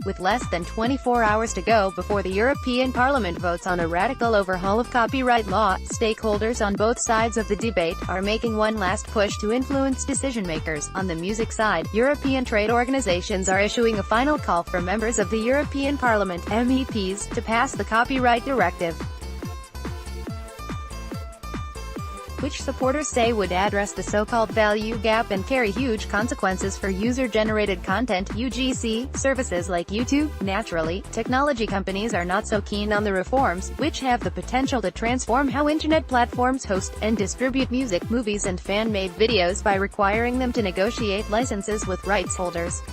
with less than 24 hours to go before the European Parliament votes on a radical overhaul of copyright law. Stakeholders on both sides of the debate are making one last push to influence decision-makers. On the music side, European trade organizations are issuing a final call for members of the European Parliament, MEPs, to pass the Copyright Directive, which supporters say would address the so-called value gap and carry huge consequences for user-generated content (UGC) services like YouTube. Naturally, technology companies are not so keen on the reforms, which have the potential to transform how internet platforms host and distribute music, movies and fan-made videos by requiring them to negotiate licenses with rights holders.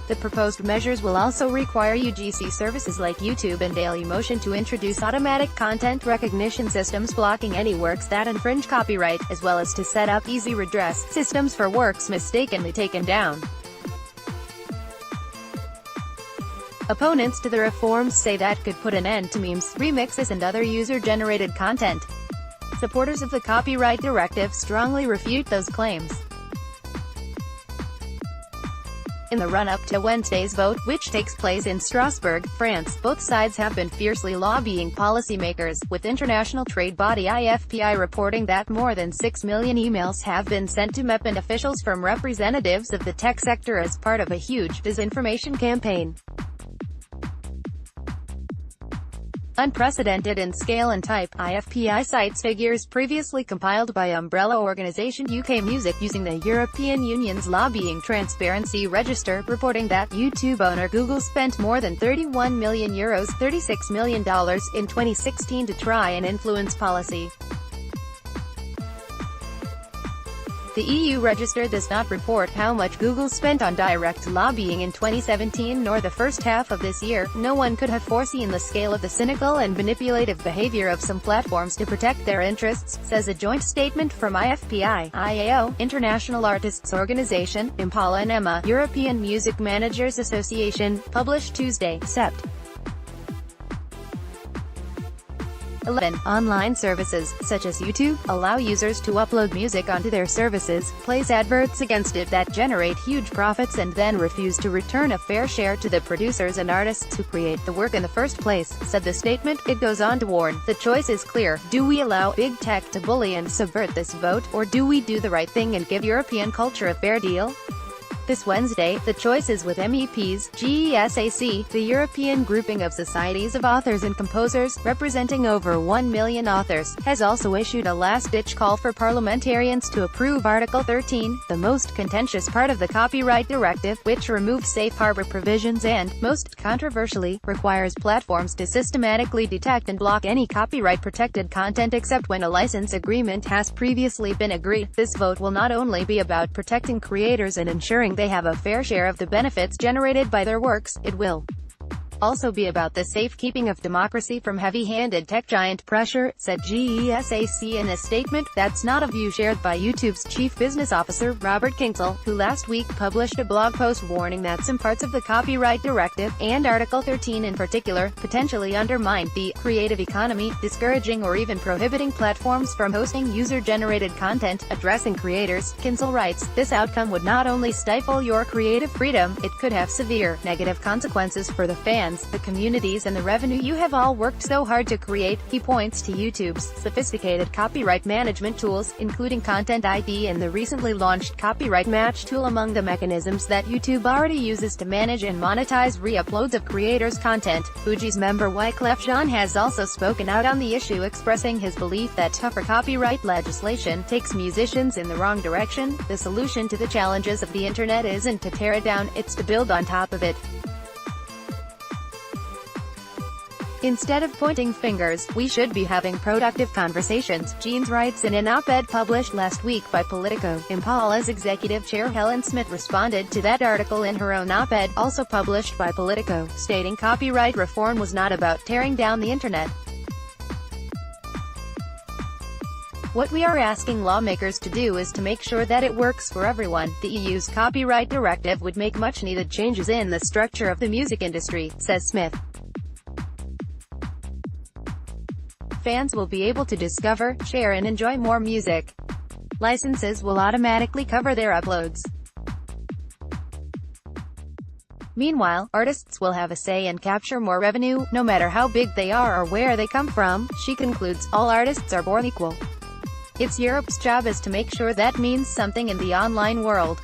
The proposed measures will also require UGC services like YouTube and Dailymotion to introduce automatic content recognition systems blocking any works that infringe copyright, as well as to set up easy redress systems for works mistakenly taken down. Opponents to the reforms say that could put an end to memes, remixes and other user-generated content. Supporters of the Copyright Directive strongly refute those claims. In the run-up to Wednesday's vote, which takes place in Strasbourg, France, both sides have been fiercely lobbying policymakers, with international trade body IFPI reporting that more than 6 million emails have been sent to MEP and officials from representatives of the tech sector as part of a huge disinformation campaign. Unprecedented in scale and type, IFPI cites figures previously compiled by umbrella organisation UK Music using the European Union's lobbying transparency register, reporting that YouTube owner Google spent more than €31 million $36 million in 2016 to try and influence policy. The EU register does not report how much Google spent on direct lobbying in 2017 nor the first half of this year. No one could have foreseen the scale of the cynical and manipulative behavior of some platforms to protect their interests, says a joint statement from IFPI, IAO, International Artists Organization, Impala and EMA, European Music Managers Association, published Tuesday, Sept. 11. Online services, such as YouTube, allow users to upload music onto their services, place adverts against it that generate huge profits and then refuse to return a fair share to the producers and artists who create the work in the first place, said the statement. It goes on to warn, the choice is clear. Do we allow big tech to bully and subvert this vote, or do we do the right thing and give European culture a fair deal? This Wednesday, the choice is with MEPs. GESAC, the European grouping of societies of authors and composers, representing over 1 million authors, has also issued a last-ditch call for parliamentarians to approve Article 13, the most contentious part of the Copyright Directive, which removes safe harbor provisions and, most controversially, requires platforms to systematically detect and block any copyright-protected content except when a license agreement has previously been agreed. This vote will not only be about protecting creators and ensuring they have a fair share of the benefits generated by their works, it will also be about the safekeeping of democracy from heavy-handed tech giant pressure, said GESAC in a statement. That's not a view shared by YouTube's chief business officer, Robert Kyncl, who last week published a blog post warning that some parts of the Copyright Directive, and Article 13 in particular, potentially undermine the creative economy, discouraging or even prohibiting platforms from hosting user-generated content. Addressing creators, Kyncl writes, this outcome would not only stifle your creative freedom, it could have severe, negative consequences for the fans, the communities and the revenue you have all worked so hard to create. He points to YouTube's sophisticated copyright management tools, including Content ID and the recently launched Copyright Match tool among the mechanisms that YouTube already uses to manage and monetize re-uploads of creators' content. Fugees member Wyclef Jean has also spoken out on the issue, expressing his belief that tougher copyright legislation takes musicians in the wrong direction. The solution to the challenges of the internet isn't to tear it down, it's to build on top of it. Instead of pointing fingers, we should be having productive conversations, Jeans writes in an op-ed published last week by Politico. Impala's executive chair Helen Smith responded to that article in her own op-ed, also published by Politico, stating copyright reform was not about tearing down the internet. What we are asking lawmakers to do is to make sure that it works for everyone. The EU's Copyright Directive would make much-needed changes in the structure of the music industry, says Smith. Fans will be able to discover, share and enjoy more music. Licenses will automatically cover their uploads. Meanwhile, artists will have a say and capture more revenue, no matter how big they are or where they come from. She concludes, all artists are born equal. It's Europe's job is to make sure that means something in the online world.